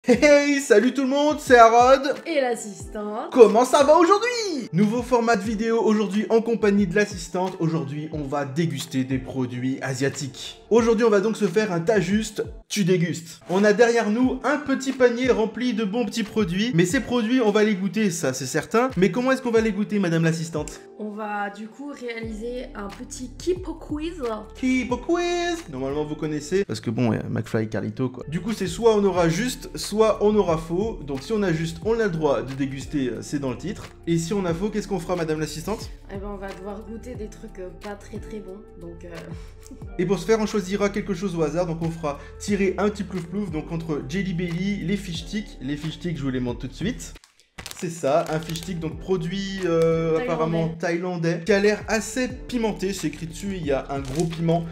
Hey, salut tout le monde, c'est Harod et l'assistante. Comment ça va aujourd'hui? Nouveau format de vidéo aujourd'hui en compagnie de l'assistante. Aujourd'hui, on va déguster des produits asiatiques. Aujourd'hui, on va donc se faire un tas juste, tu dégustes. On a derrière nous un petit panier rempli de bons petits produits. Mais ces produits, on va les goûter, ça c'est certain. Mais comment est-ce qu'on va les goûter, madame l'assistante? On va du coup réaliser un petit Kipo quiz. Kipo quiz. Normalement, vous connaissez. Parce que bon, McFly et Carlito, quoi. Du coup, c'est soit on aura juste, soit on aura faux. Donc si on a juste, on a le droit de déguster, c'est dans le titre. Et si on a faux, qu'est-ce qu'on fera, madame l'assistante? Eh ben on va devoir goûter des trucs pas très bons, donc Et pour ce faire, on choisira quelque chose au hasard, donc on fera tirer un petit plouf-plouf, donc entre Jelly Belly, les fish sticks, je vous les montre tout de suite. C'est ça, un fish stick, donc produit apparemment thaïlandais, qui a l'air assez pimenté, c'est écrit dessus, il y a un gros piment,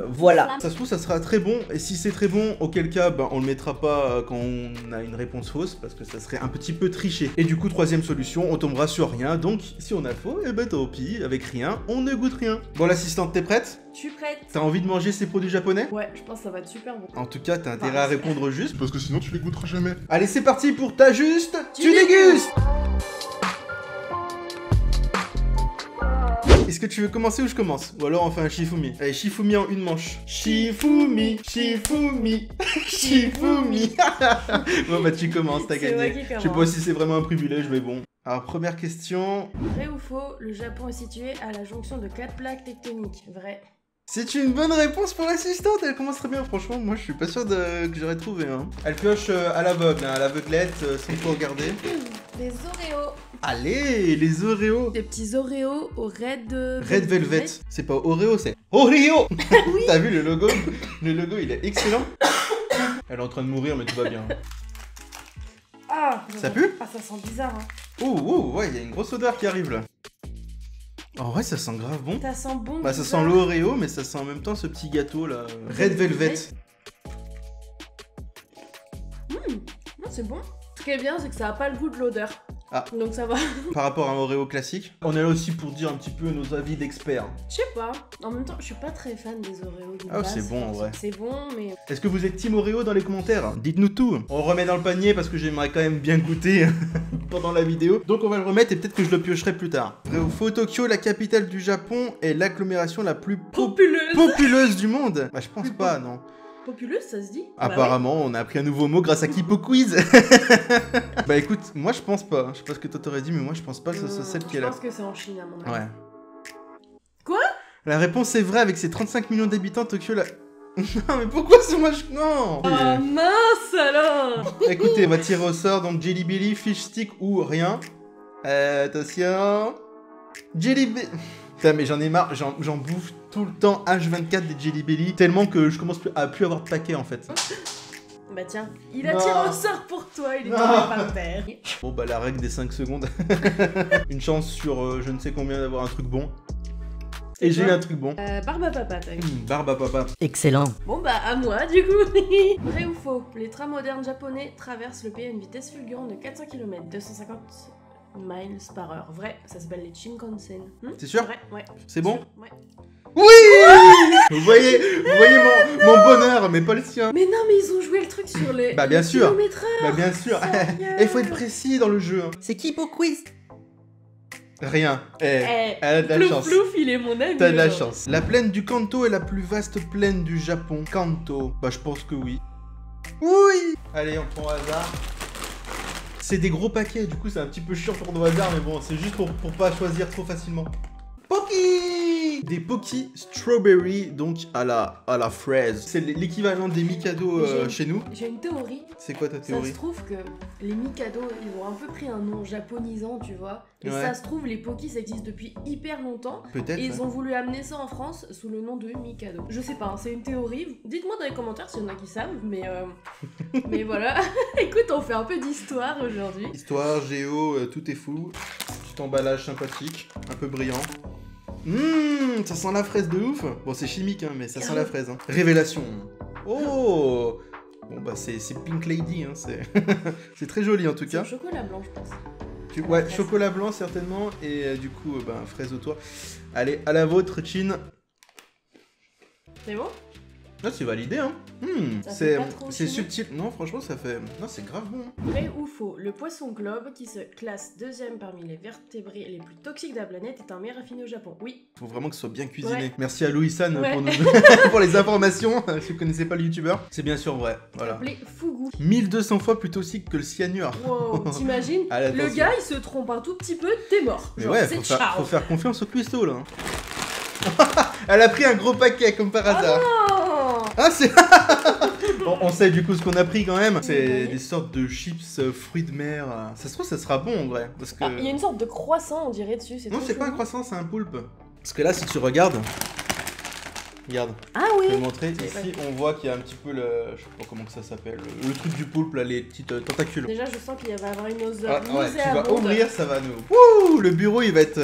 voilà. Ça se trouve, ça sera très bon, et si c'est très bon, auquel cas, ben, on le mettra pas quand on a une réponse fausse, parce que ça serait un petit peu triché. Et du coup, troisième solution, on tombera sur rien, donc si on a faux, eh ben tant pis, avec rien, on ne goûte rien. Bon, l'assistante, t'es prête? je suis prête. T'as envie de manger ces produits japonais? Ouais, je pense que ça va être super bon. En tout cas, t'as intérêt à répondre juste, parce que sinon tu les goûteras jamais. Allez, c'est parti pour ta juste, tu dégustes! Est-ce que tu veux commencer ou je commence? Ou alors on fait un Shifumi. Allez, Shifumi en une manche. Shifumi, Shifumi, Shifumi. Bon bah tu commences, t'as gagné. Je sais pas si c'est vraiment un privilège, mais bon. Alors première question. Vrai ou faux, le Japon est situé à la jonction de 4 plaques tectoniques? Vrai. C'est une bonne réponse pour l'assistante, elle commence très bien, franchement, moi je suis pas sûr que j'aurais trouvé. Hein. Elle pioche à l'aveugle, à l'aveuglette, sans trop regarder. Les Oreos. Allez, les Oreos. Des petits Oreos au Red Velvet. C'est pas Oreo, c'est Oreo. Oui. T'as vu le logo? Le logo, il est excellent. Elle est en train de mourir, mais tout va bien. Ah, ça pue? Ah, ça sent bizarre. Hein. Oh, ouais, il y a une grosse odeur qui arrive là. En vrai, ça sent grave bon. Ça sent bon. Bah, ça sent l'Oreo, mais ça sent en même temps ce petit gâteau là. Red Velvet. C'est bon. Ce qui est bien, c'est que ça a pas le goût de l'odeur. Ah. Donc ça va. Par rapport à un Oreo classique. On est là aussi pour dire un petit peu nos avis d'experts. Je sais pas. En même temps, je suis pas très fan des Oreos. Ah, c'est bon en vrai. C'est bon, mais. Est-ce que vous êtes team Oreo dans les commentaires? Dites-nous tout. On remet dans le panier parce que j'aimerais quand même bien goûter pendant la vidéo. Donc on va le remettre et peut-être que je le piocherai plus tard. Vrai ou faux, Tokyo, la capitale du Japon, est l'agglomération la plus populeuse du monde? Bah je pense pas, non. Populeuse, ça se dit? Apparemment, on a appris un nouveau mot grâce à Kipo Quiz. Bah écoute, moi je pense pas. Je sais pas ce que toi t'aurais dit, mais moi je pense pas que ce soit celle qui est là. Je pense que c'est en Chine à mon avis. Ouais. Quoi? La réponse est vraie, avec ses 35 millions d'habitants, Tokyo la... Non mais pourquoi c'est moi je... Non. Oh mince alors. Écoutez, on va tirer au sort, donc Jelly Belly, Fish Stick ou rien. Attention. Jelly Belly... Putain mais j'en ai marre, j'en bouffe tout le temps H24 des Jelly Belly, tellement que je commence à plus avoir de paquets en fait. Bah tiens, il a tiré au sort pour toi, il est tombé par terre. Bon bah la règle des 5 secondes. Une chance sur je ne sais combien d'avoir un truc bon. Et j'ai eu un truc bon. Barbe à papa, t'as vu. Barbe à papa. Excellent. Bon bah à moi du coup. Vrai ou faux, les trains modernes japonais traversent le pays à une vitesse fulgurante de 400 km, 250 miles par heure. Vrai, ça s'appelle les Shinkansen. C'est sûr? Vrai, ouais. C'est bon? Ouais. Oui. Vous voyez mon bonheur, mais pas le sien. Mais non, mais ils ont joué le truc sur les. Bah bien sûr. Kilomètres heure. Bah bien sûr. Il faut être précis dans le jeu. Hein. C'est qui pour quiz? Rien. Elle a de la chance. Plouf, il est mon ami. T'as de la chance. La plaine du Kanto est la plus vaste plaine du Japon. Kanto. Bah je pense que oui. Oui. Allez, on prend au hasard. C'est des gros paquets, du coup c'est un petit peu chiant pour nos hasards, mais bon, c'est juste pour pas choisir trop facilement. Pocky! Des Pocky Strawberry, donc à la fraise. C'est l'équivalent des Mikado chez nous. J'ai une théorie. C'est quoi ta théorie? Ça se trouve que les Mikado, ils ont un peu pris un nom japonisant, tu vois. Et ouais. Ça se trouve, les Pocky, ça existe depuis hyper longtemps. Peut-être. Et ils ont voulu amener ça en France sous le nom de Mikado. Je sais pas, hein, c'est une théorie. Dites-moi dans les commentaires s'il y en a qui savent, mais mais voilà. Écoute, on fait un peu d'histoire aujourd'hui. Histoire, géo, tout est fou. Petit emballage sympathique, un peu brillant. Ça sent la fraise de ouf. Bon, c'est chimique, hein, mais ça sent la fraise. Hein. Révélation. Oh. Bon, bah, c'est Pink Lady, hein, c'est très joli en tout cas. C'est chocolat blanc, je pense. Ouais, chocolat blanc certainement, et du coup, fraise au toit. Allez, à la vôtre, Chin. C'est bon? Là, c'est validé, hein. Ça fait C'est pas trop chimique. subtil. Non, franchement, ça fait... Non, c'est grave bon. Vrai ou faux, le poisson globe, qui se classe deuxième parmi les vertébrés les plus toxiques de la planète, est un mets raffiné au Japon. Oui. Faut vraiment que ce soit bien cuisiné. Ouais. Merci à Louis-San Ouais. pour, pour les informations. Si vous connaissez pas le youtubeur, c'est bien sûr vrai. Voilà. Appelé fugu. 1200 fois plus toxique que le cyanure. Wow, t'imagines? Allez, Le attention. gars, il se trompe un tout petit peu, t'es mort. Mais Genre, ouais, c'est faut ciao. faire confiance au cuistot là. Elle a pris un gros paquet comme par hasard. Oh. Ah, c'est. On sait du coup ce qu'on a pris quand même. C'est Oui. des sortes de chips fruits de mer. Ça se trouve, ça sera bon en vrai. Parce que. Ah, il y a une sorte de croissant, on dirait, dessus. Non, trop c'est pas un chelou. croissant, c'est un poulpe. Parce que là, si tu regardes. Regarde, Ah je vais te oui. montrer. C'est Ici, on voit qu'il y a un petit peu le. Je sais pas comment que ça s'appelle. Le truc du poulpe là, les petites tentacules. Déjà, je sens qu'il va y avoir une odeur Ah, ouais, tu vas nauséabonde. ouvrir, ça va nous. Wouh, le bureau il va être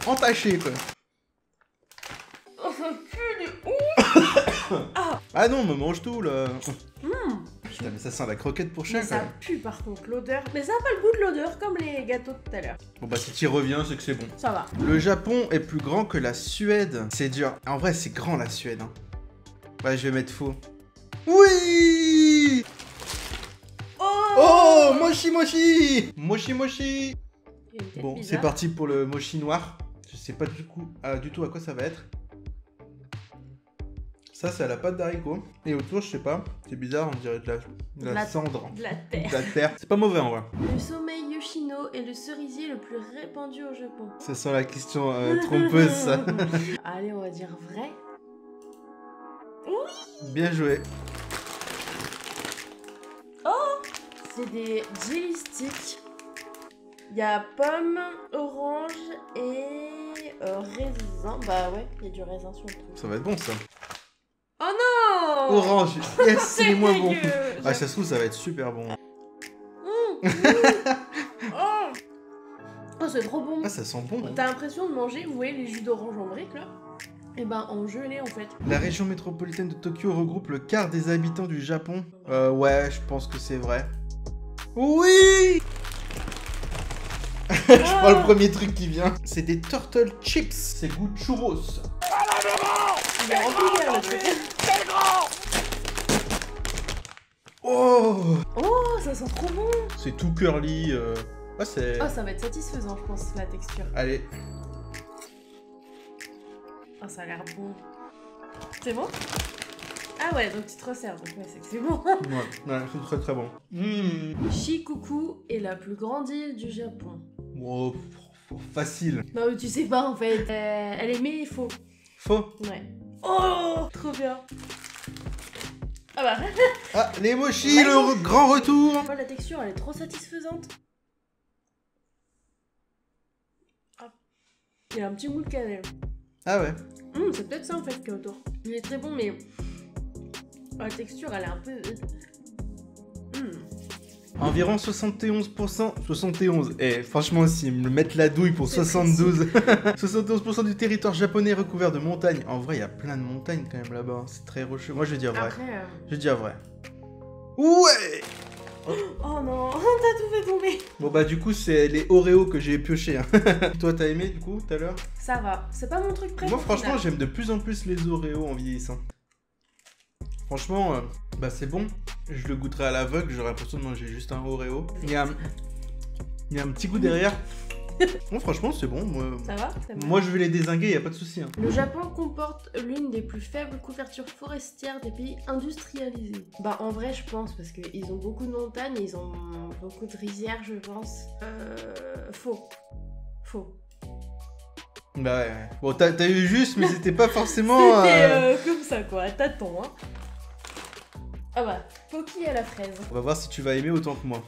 entaché quoi. Oh, ça pue de ouf. Ah non, me mange tout là. Mmh. Putain, mais ça sent la croquette pour chien Mais quand ça même. pue par contre, l'odeur. Mais ça a pas le goût de l'odeur comme les gâteaux de tout à l'heure. Bon bah si tu y reviens, c'est que c'est bon. Ça va. Le Japon est plus grand que la Suède. C'est dur. En vrai, c'est grand la Suède. Hein. Ouais, je vais mettre faux. Oui. Oh, mochi mochi. Mochi mochi. Il y a une tête Bon, bizarre. c'est parti pour le mochi noir. Je sais pas du tout à quoi ça va être. Ça, c'est à la pâte d'haricot. Et autour, je sais pas. C'est bizarre, on dirait de la cendre. De la terre. De la terre. C'est pas mauvais en vrai. Le sommeil Yoshino est le cerisier le plus répandu au Japon. Ça sent la question trompeuse, ça. Allez, on va dire vrai. Bien joué. C'est des jelly sticks. Il y a pomme, orange et raisin. Bah ouais, il y a du raisin sur le truc. Ça va être bon, ça. Oh non. Orange. Yes, c'est les moins bon. dégueu. Ah, ça se trouve, ça va être super bon. Oh, oh c'est trop bon. Ah, ça sent bon. Hein. T'as l'impression de manger, vous voyez les jus d'orange en briques là? Et ben en gelée en fait. La région métropolitaine de Tokyo regroupe le quart des habitants du Japon. Ouais, je pense que c'est vrai. Oui. Je prends le premier truc qui vient. C'est des turtle chips. C'est goût churros. Il est rempli là, le truc. Oh, Oh, ça sent trop bon. c'est tout curly. Ah, c'est. Oh, ça va être satisfaisant, je pense, la texture. Allez. Oh, ça a l'air bon. C'est bon? Ah ouais, donc tu te resserres, donc ouais, c'est que c'est bon. Ouais, c'est très très bon. Shikoku est la plus grande île du Japon. Oh, facile. Non, mais tu sais pas en fait. Elle est mais faux. Faux. Ouais. Oh, trop bien. Ah bah. Ah, les mochis, Ouais. le grand retour. La texture, elle est trop satisfaisante. Ah. Il y a un petit goût de cannelle. Ah ouais. C'est peut-être ça en fait qu'il y a autour. Il est très bon, mais la texture, elle est un peu. Environ 71%. 71. Eh, franchement, s'ils me mettent la douille pour 72. 71% du territoire japonais est recouvert de montagnes. En vrai, il y a plein de montagnes quand même là-bas. C'est très rocheux. Moi, je vais dire vrai. Après. Je vais dire vrai. Ouais. Oh non, t'as tout fait tomber. Bon bah du coup c'est les Oreos que j'ai pioché. Hein. Toi t'as aimé du coup tout à l'heure? Ça va, c'est pas mon truc préféré. Moi franchement j'aime de plus en plus les Oreos en vieillissant. Franchement bah c'est bon. Je le goûterai à l'aveugle, j'aurais l'impression de manger juste un Oreo. Il y a un petit goût derrière. Bon franchement c'est bon. Ça va, c'est bon. Moi je vais les dézinguer, y a pas de souci. Hein. Le Japon comporte l'une des plus faibles couvertures forestières des pays industrialisés. Bah en vrai je pense parce qu'ils ont beaucoup de montagnes, ils ont beaucoup de rizières je pense. Faux. Faux. Bah ouais. Bon t'as eu juste mais c'était pas forcément... C'était comme ça quoi, tâton hein. Ah bah, Pocky à la fraise. On va voir si tu vas aimer autant que moi.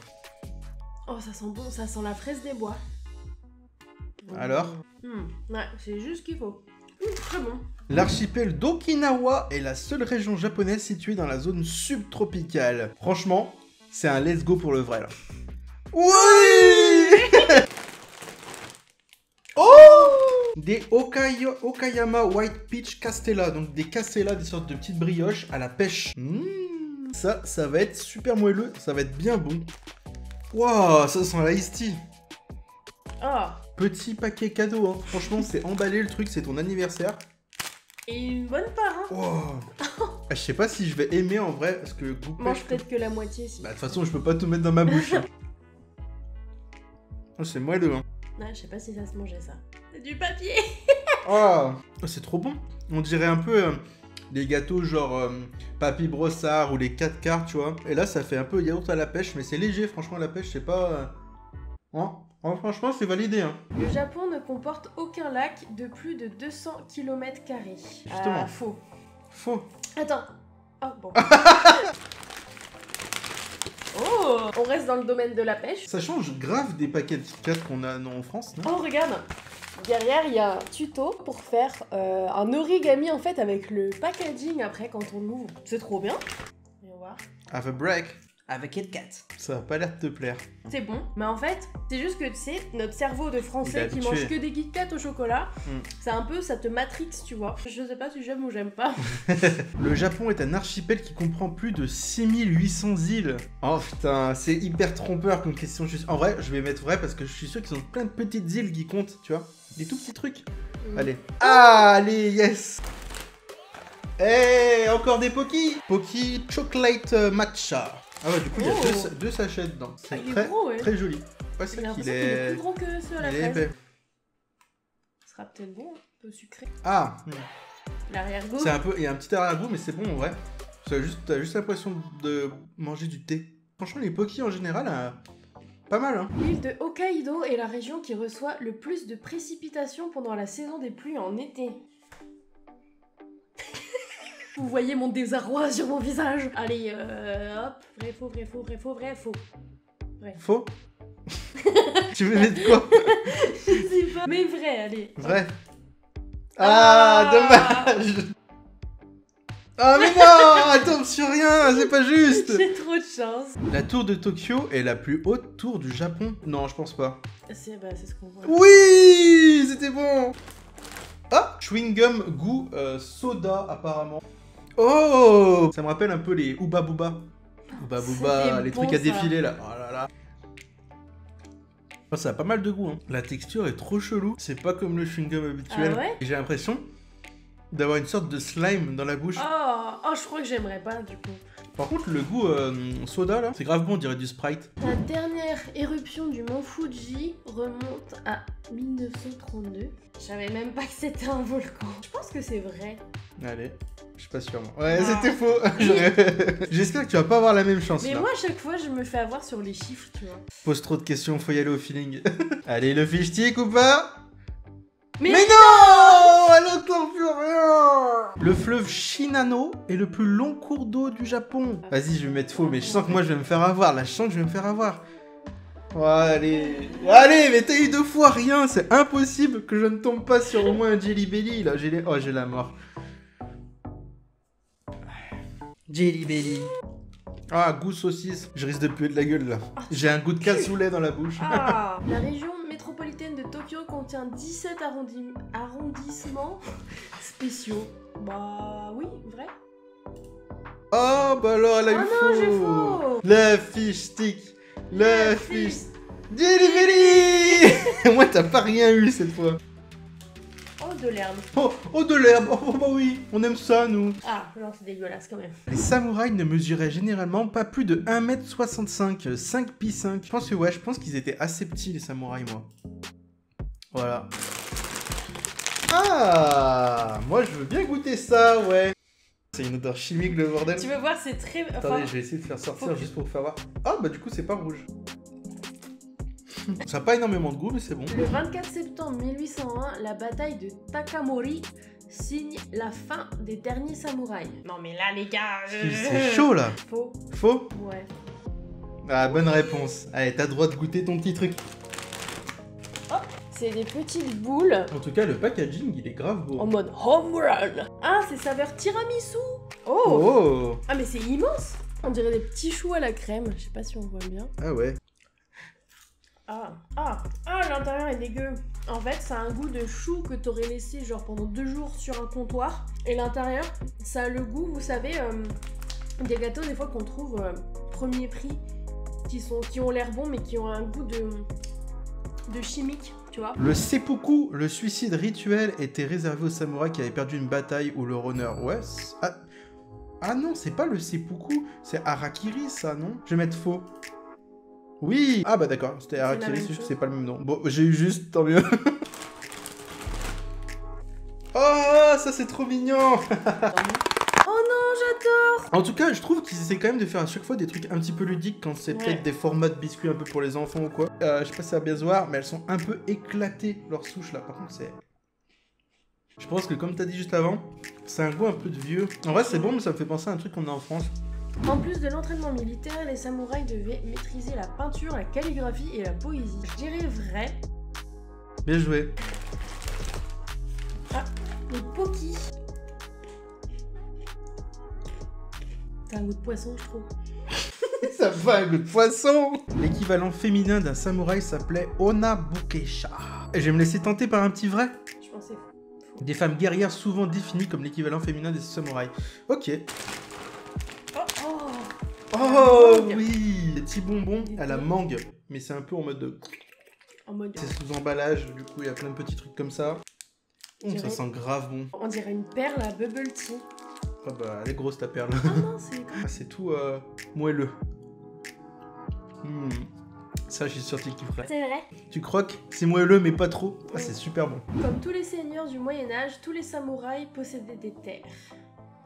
Oh ça sent bon, ça sent la fraise des bois. Alors Ouais, c'est juste ce qu'il faut. Très bon. L'archipel d'Okinawa est la seule région japonaise située dans la zone subtropicale. Franchement, c'est un let's go pour le vrai là. Oui. Oh. Des Okayama White Peach Castella, donc des castella, des sortes de petites brioches à la pêche. Ça va être super moelleux, ça va être bien bon. Waouh, ça sent l'ice tea. Oh. Petit paquet cadeau, hein. Franchement, c'est emballé le truc, c'est ton anniversaire. Et une bonne part, hein. Oh. Je sais pas si je vais aimer en vrai, parce que goût Mange pêche... peut-être que la moitié. Si... Bah de toute façon, je peux pas tout mettre dans ma bouche. Hein. Oh, c'est moelleux. Hein. Ouais, je sais pas si ça se mangeait ça. C'est du papier. Oh, c'est trop bon. On dirait un peu les gâteaux genre Papy Brossard ou les 4 quarts, tu vois. Et là, ça fait un peu yaourt à la pêche, mais c'est léger, franchement, la pêche, c'est pas... Oh, franchement, c'est validé. Hein. Le Japon ne comporte aucun lac de plus de 200 km². Justement. Faux. Faux. Attends. Oh, bon. Oh, on reste dans le domaine de la pêche. Ça change grave des paquets de 4 qu'on a en France, non? Oh, regarde. Derrière, il y a un tuto pour faire un origami en fait avec le packaging après quand on l'ouvre. C'est trop bien. Voyons voir. Have a break. Avec Kit Kat. Ça a pas l'air de te plaire. C'est bon, mais en fait, c'est juste que tu sais, notre cerveau de Il est français qui habitué. mange que des Kit Kat au chocolat, Mm. c'est un peu, ça te matrix, tu vois. Je sais pas si j'aime ou j'aime pas. Le Japon est un archipel qui comprend plus de 6800 îles. Oh putain, c'est hyper trompeur comme question. En vrai, je vais mettre vrai parce que je suis sûr qu'ils ont plein de petites îles qui comptent, tu vois. Des tout petits trucs. Allez. Ah, allez, yes. Eh, encore des Poki. Poki Chocolate Matcha. Ah ouais, du coup, il y a deux sachets dedans. C'est il est gros, ouais. très joli. Ouais, J'ai c'est l'impression qu'il qu'il est est... plus gros que ceux à la il est fraise. épais. Ce sera peut-être bon, un peu sucré. Ah, L'arrière-goût. c'est un peu... Il y a un petit arrière-goût, mais c'est bon en vrai. T'as juste l'impression de manger du thé. Franchement, les Poki en général, pas mal, hein. L'île de Hokkaido est la région qui reçoit le plus de précipitations pendant la saison des pluies en été. Vous voyez mon désarroi sur mon visage. Allez, hop, vrai, faux, vrai, faux, vrai, faux, vrai, faux. Faux. Tu veux mettre quoi? Je sais pas. Mais vrai, allez. Vrai. Ah, dommage. Ah mais non, elle tombe sur rien, c'est pas juste. J'ai trop de chance. La tour de Tokyo est la plus haute tour du Japon. Non, je pense pas. C'est ce qu'on voit. Oui, c'était bon. Ah, chewing gum goût soda apparemment. Oh, ça me rappelle un peu les Ooba Booba. Ooba Booba, C'était les bon, trucs à ça. défiler là. Oh là là. Oh, ça a pas mal de goût. Hein. La texture est trop chelou. C'est pas comme le chewing gum habituel. Ah ouais? Et j'ai l'impression d'avoir une sorte de slime dans la bouche. Oh, je crois que j'aimerais pas du coup. Par contre, le goût soda là, c'est grave bon, on dirait du Sprite. La dernière éruption du mont Fuji remonte à 1932. Je savais même pas que c'était un volcan. Je pense que c'est vrai. Allez, je suis pas sûr. Moi. Ouais, Ah. c'était faux. J'espère que tu vas pas avoir la même chance Mais là. moi, à chaque fois, je me fais avoir sur les chiffres, tu vois. Pose trop de questions, faut y aller au feeling. Allez, le fish stick ou pas? Mais non, elle entend plus rien. Le fleuve Shinano est le plus long cours d'eau du Japon. Vas-y, je vais mettre faux, mais je sens que moi je vais me faire avoir. Là, je sens que je vais me faire avoir. Oh, allez, mais t'as eu 2 fois rien. C'est impossible que je ne tombe pas sur au moins un Jelly Belly. Là, j'ai la mort. Jelly Belly. Ah, goût saucisse. Je risque de puer de la gueule là. J'ai un goût de cassoulet dans la bouche. Ah. La région métropolitaine de Tokyo contient 17 arrondissements spéciaux. Bah oui, vrai. Oh, bah alors elle a eu Oh faux. non, j'ai faux. Le fish stick. Le fish. Jelly Belly. Moi, t'as pas rien eu cette fois. Oh, de l'herbe. Oh, de l'herbe. Oh, bah oui, on aime ça, nous. Ah, non, c'est dégueulasse quand même. Les samouraïs ne mesuraient généralement pas plus de 1m65, 5 pi 5. Je pense qu'ils étaient assez petits, les samouraïs, moi. Voilà. Ah, moi, je veux bien goûter ça, ouais. C'est une odeur chimique, le bordel. Tu veux voir, c'est très... Attendez, je vais essayer de faire sortir faut- juste pour faire voir. Ah, bah du coup, c'est pas rouge. Ça n'a pas énormément de goût, mais c'est bon. Le 24 septembre 1801, la bataille de Takamori signe la fin des derniers samouraïs. Non mais là les gars... C'est chaud, là. Faux. Faux? Ouais. Ah, bonne réponse. Allez, t'as le droit de goûter ton petit truc. C'est des petites boules En tout cas, le packaging, il est grave beau. en mode home run. Ah, c'est saveur tiramisu. Oh. Oh! Ah mais c'est immense. On dirait des petits choux à la crème. Je sais pas si on voit bien. Ah ouais. L'intérieur est dégueu. En fait, ça a un goût de chou que t'aurais laissé genre pendant 2 jours sur un comptoir. Et l'intérieur, ça a le goût, vous savez, des gâteaux des fois qu'on trouve premier prix, qui ont l'air bons mais qui ont un goût de chimique, tu vois. Le seppuku, le suicide rituel, était réservé aux samouraïs qui avaient perdu une bataille ou leur honneur. Ouais. Ah non, c'est pas le seppuku, c'est harakiri ça, non? Je vais mettre faux. Oui. Ah bah d'accord, c'était harakiri, c'est juste que c'est pas le même nom. Bon, j'ai eu juste, tant mieux. Oh, ça c'est trop mignon. Oh non, j'adore. En tout cas, je trouve qu'ils essaient quand même de faire à chaque fois des trucs un petit peu ludiques quand c'est peut-être des formats de biscuits un peu pour les enfants ou quoi. Je sais pas si ça va bien se voir, mais elles sont un peu éclatées, leurs souches là. Par contre, c'est... Je pense que comme t'as dit juste avant, c'est un goût un peu de vieux. En vrai, c'est bon, mais ça me fait penser à un truc qu'on a en France. En plus de l'entraînement militaire, les samouraïs devaient maîtriser la peinture, la calligraphie et la poésie. Je dirais vrai. Bien joué. Ah, le poki. C'est un goût de poisson, je trouve. Ça fait un goût de poisson. L'équivalent féminin d'un samouraï s'appelait Onabukesha. Et je vais me laisser tenter par un petit vrai. Je pensais faux. Des femmes guerrières souvent définies comme l'équivalent féminin des samouraïs. Ok. Oh oui, des petits bonbons à la mangue. Mais c'est un peu en mode de... En mode... C'est sous emballage, du coup il y a plein de petits trucs comme ça. Ça sent grave bon. On dirait une perle à bubble tea. Ah bah elle est grosse ta perle. Ah non, c'est... Ah, c'est tout moelleux. Ça, je suis sûr que tu kifferais. C'est vrai. Tu croques, c'est moelleux mais pas trop. Ah, c'est super bon. Comme tous les seigneurs du Moyen-Âge, tous les samouraïs possédaient des terres.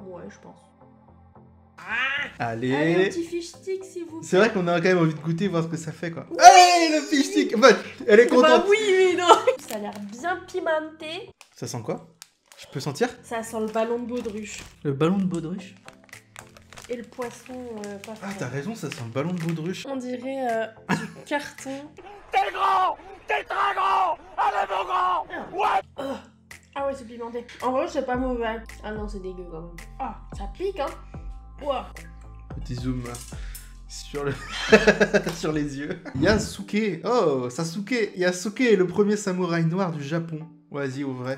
Ouais, je pense. Allez, Allez, un petit fish stick, s'il vous plaît. c'est vrai qu'on a quand même envie de goûter, voir ce que ça fait quoi. Oui. Hey, le fish stick. Bah, elle est contente. Bah oui, mais non. Ça a l'air bien pimenté. Ça sent quoi? Je peux sentir? Ça sent le ballon de baudruche. Le ballon de baudruche. Et le poisson, pas Ah, frais. t'as raison, ça sent le ballon de baudruche. On dirait du carton. T'es grand! T'es très grand! Allez mon grand! Ouais! Ah ouais, c'est pimenté. En vrai, c'est pas mauvais. Ah non, c'est dégueu quand même. Ah, ça pique, hein. Ouah. Petit zoom sur le sur les yeux. Yasuke. Oh, Sasuke. Yasuke est le premier samouraï noir du Japon. Vas-y, au vrai.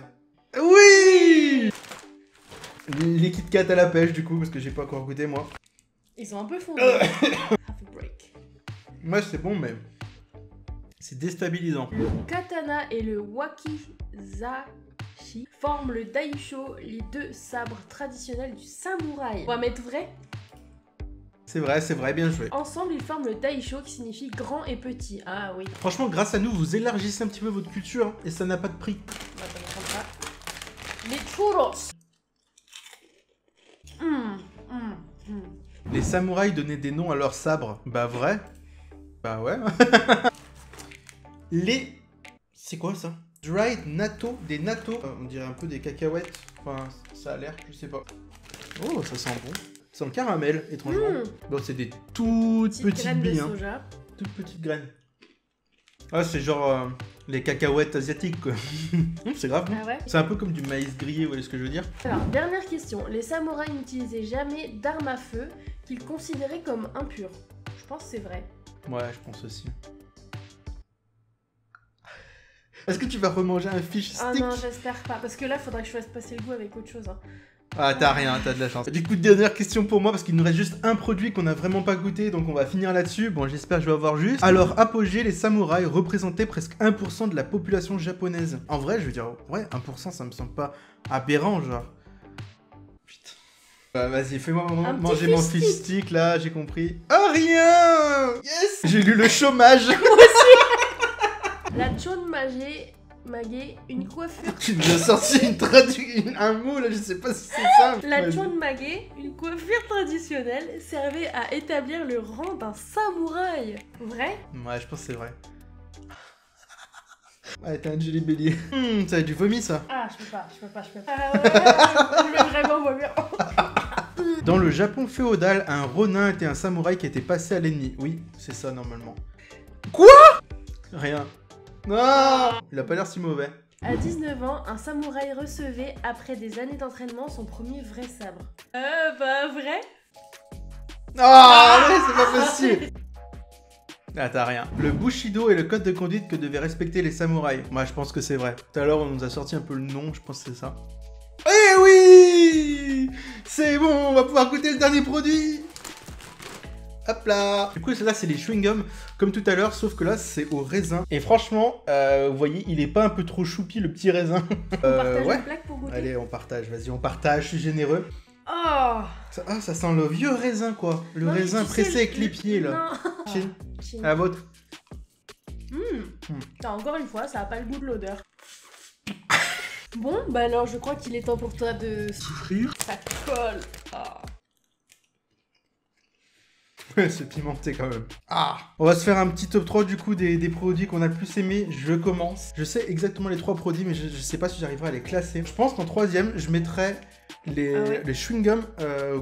Oui. Les Kit Kat à la pêche du coup, parce que j'ai pas encore goûté moi. Ils sont un peu fondus. Half a break. Moi c'est bon mais c'est déstabilisant. Le katana et le wakizashi forment le daisho, les deux sabres traditionnels du samouraï. On va mettre vrai. C'est vrai, bien joué. Ensemble, ils forment le daisho qui signifie grand et petit. Ah oui. Franchement, grâce à nous, vous élargissez un petit peu votre culture hein, et ça n'a pas de prix. On va prendre ça. Les churros. Les samouraïs donnaient des noms à leurs sabres. Bah vrai. Bah ouais. Les... C'est quoi ça? Dried natto. Des natto. On dirait un peu des cacahuètes. Enfin, ça a l'air, je sais pas. Oh, ça sent bon. Ça sent le caramel, étrangement. Bon, c'est des toutes petites graines billes. de Hein. soja. Toutes petites graines. Ah, c'est genre les cacahuètes asiatiques, quoi. C'est grave. Ah ouais. C'est un peu comme du maïs grillé, vous voyez ce que je veux dire? Alors, dernière question. Les samouraïs n'utilisaient jamais d'armes à feu qu'ils considéraient comme impures. Je pense que c'est vrai. Ouais, je pense aussi. Est-ce que tu vas remanger un fish stick? Ah non, j'espère pas. Parce que là, faudrait que je fasse passer le goût avec autre chose. Hein. Ah, t'as rien, t'as de la chance. Du coup, dernière question pour moi, parce qu'il nous reste juste un produit qu'on n'a vraiment pas goûté, donc on va finir là-dessus. Bon, j'espère que je vais avoir juste. Alors, apogée, les samouraïs représentaient presque 1% de la population japonaise. En vrai, je veux dire, ouais, 1%, ça me semble pas aberrant, genre. Putain. Bah, vas-y, fais-moi manger mon fish stick, là, j'ai compris. Oh, rien. Yes. J'ai lu le chômage. La chonmage, une coiffure. Tu nous as sorti un mot, là, je sais pas si c'est ça. La Vas-y. chonmage, une coiffure traditionnelle, servait à établir le rang d'un samouraï. Vrai? Ouais, je pense que c'est vrai. Ouais, t'as un jelly belly. Ça va être du vomi, ça. Ah, je peux pas. Ah ouais, je vais vraiment vomir. Dans le Japon féodal, un ronin était un samouraï qui était passé à l'ennemi. Oui, c'est ça, normalement. Quoi? Rien. Non. Il a pas l'air si mauvais. À 19 ans, un samouraï recevait, après des années d'entraînement, son premier vrai sabre. Bah vrai? Ah, mais c'est pas possible. Ah, t'as rien. Le Bushido est le code de conduite que devaient respecter les samouraïs. Moi, je pense que c'est vrai. Tout à l'heure, on nous a sorti un peu le nom, je pense que c'est ça. Eh oui! C'est bon, on va pouvoir goûter le dernier produit. Hop là. Du coup, là, c'est les chewing-gums, comme tout à l'heure, sauf que là, c'est au raisin. Et franchement, vous voyez, il est pas un peu trop choupi, le petit raisin. On partage Ouais. une plaque pour goûter. Allez, on partage, vas-y, on partage, je suis généreux. Oh Ça sent le vieux raisin, quoi. Le Non, mais raisin tu sais, pressé avec les pieds, là. Non. Chin. Chin. À la vôtre. Putain, encore une fois, ça a pas le goût de l'odeur. Bon, bah alors je crois qu'il est temps pour toi de Souffrir. Ça colle. Ah. Ouais, c'est pimenté quand même. Ah. On va se faire un petit top 3 du coup des produits qu'on a le plus aimé. Je commence. Je sais exactement les 3 produits, mais je sais pas si j'arriverai à les classer. Je pense qu'en troisième, je mettrais les chewing-gums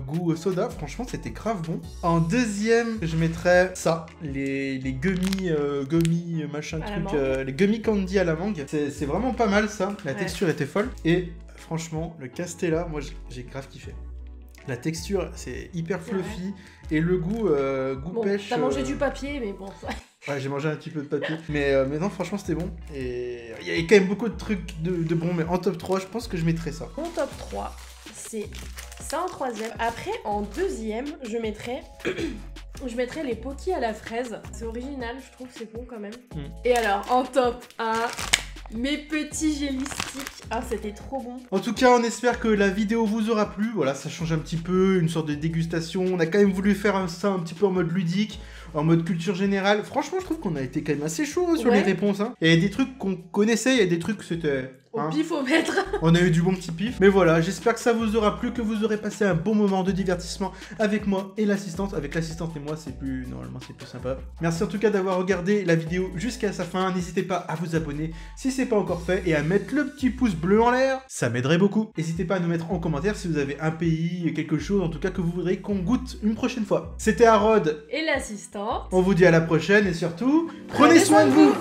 goût soda. Franchement, c'était grave bon. En deuxième, je mettrais ça. Les gummy machin À la truc. mangue. Les gummy candy à la mangue. C'est vraiment pas mal ça. La Ouais. texture était folle. Et franchement, le Castella, moi j'ai grave kiffé. La texture, c'est hyper C'est vrai. fluffy. Et le goût, Bon, pêche. t'as mangé du papier, mais bon, ça... Ouais, j'ai mangé un petit peu de papier. mais non, franchement, c'était bon. Et il y avait quand même beaucoup de trucs de bons. Mais en top 3, je pense que je mettrais ça. Mon top 3, c'est ça en troisième. Après, en deuxième, je mettrais... Je mettrais les Pocky à la fraise. C'est original, je trouve, c'est bon quand même. Et alors, en top 1, mes petits jelly sticks. Ah, c'était trop bon. En tout cas, on espère que la vidéo vous aura plu. Voilà, ça change un petit peu, une sorte de dégustation. On a quand même voulu faire ça un petit peu en mode ludique, en mode culture générale. Franchement, je trouve qu'on a été quand même assez chaud sur les réponses. Hein. Il y a des trucs qu'on connaissait, il y a des trucs que c'était... Au pifomètre. On a eu du bon petit pif. Mais voilà, j'espère que ça vous aura plu, que vous aurez passé un bon moment de divertissement avec moi et l'assistante. Avec l'assistante et moi, c'est plus... Normalement, c'est plus sympa. Merci en tout cas d'avoir regardé la vidéo jusqu'à sa fin. N'hésitez pas à vous abonner si c'est pas encore fait et à mettre le petit pouce bleu en l'air. Ça m'aiderait beaucoup. N'hésitez pas à nous mettre en commentaire si vous avez un pays, quelque chose, en tout cas que vous voudrez qu'on goûte une prochaine fois. C'était Harold. Et l'assistante. On vous dit à la prochaine et surtout, prenez soin de vous.